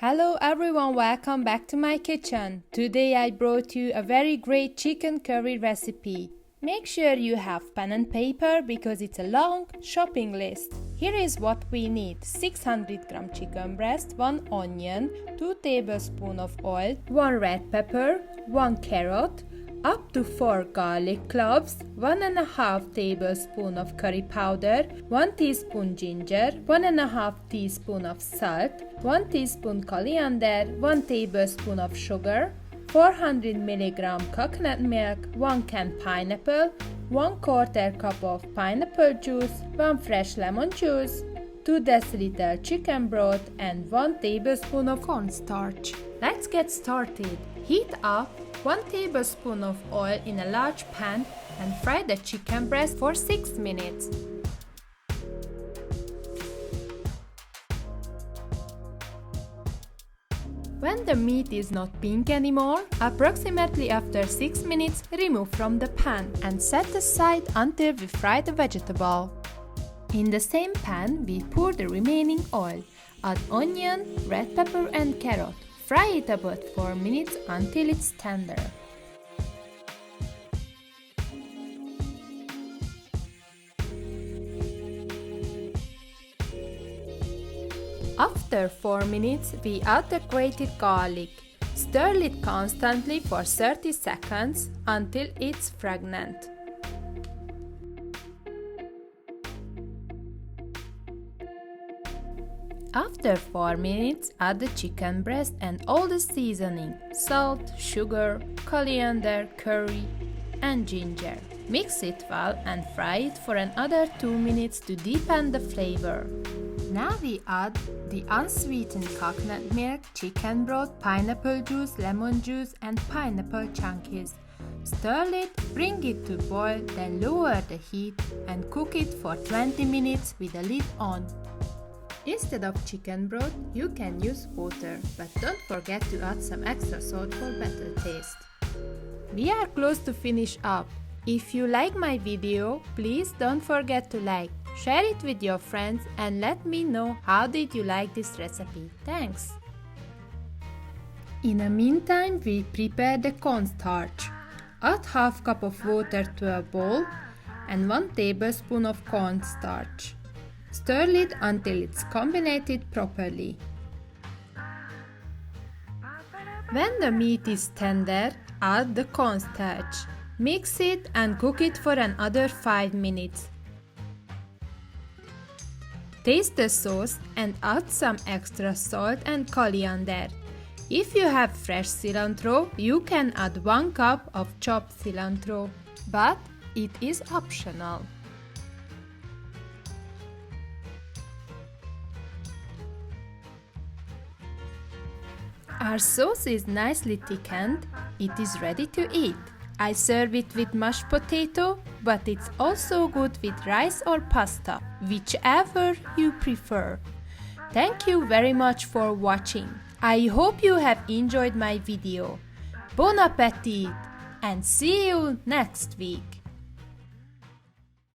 Hello everyone, welcome back to my kitchen. Today I brought you a very great chicken curry recipe. Make sure you have pen and paper because it's a long shopping list. Here is what we need: 600 gram chicken breast, 1 onion, 2 tablespoons of oil, 1 red pepper, 1 carrot, up to 4 garlic cloves, 1.5 tablespoon of curry powder, 1 teaspoon ginger, 1.5 teaspoon of salt, 1 teaspoon coriander, 1 tablespoon of sugar, 400 mg coconut milk, 1 can pineapple, 1/4 cup of pineapple juice, 1 fresh lemon juice, 2 deciliter chicken broth and 1 tablespoon of cornstarch. Let's get started. Heat up 1 tablespoon of oil in a large pan and fry the chicken breast for 6 minutes. When the meat is not pink anymore, approximately after 6 minutes, remove from the pan and set aside until we fry the vegetable. In the same pan, we pour the remaining oil. Add onion, red pepper and carrot. Fry it about 4 minutes until it's tender. After 4 minutes, we add the grated garlic. Stir it constantly for 30 seconds until it's fragrant. After 4 minutes, add the chicken breast and all the seasoning: salt, sugar, coriander, curry, and ginger. Mix it well and fry it for another 2 minutes to deepen the flavor. Now we add the unsweetened coconut milk, chicken broth, pineapple juice, lemon juice, and pineapple chunks. Stir it, bring it to boil, then lower the heat and cook it for 20 minutes with the lid on. Instead of chicken broth, you can use water, but don't forget to add some extra salt for better taste. We are close to finish up. If you like my video, please don't forget to like, share it with your friends and let me know how did you like this recipe. Thanks! In the meantime, we prepare the cornstarch. Add half cup of water to a bowl and 1 tablespoon of cornstarch. Stir it until it's combined properly. When the meat is tender, add the cornstarch. Mix it and cook it for another 5 minutes. Taste the sauce and add some extra salt and coriander. If you have fresh cilantro, you can add 1 cup of chopped cilantro, but it is optional. Our sauce is nicely thickened. It is ready to eat. I serve it with mashed potato, but it's also good with rice or pasta, whichever you prefer. Thank you very much for watching. I hope you have enjoyed my video. Bon appétit and see you next week.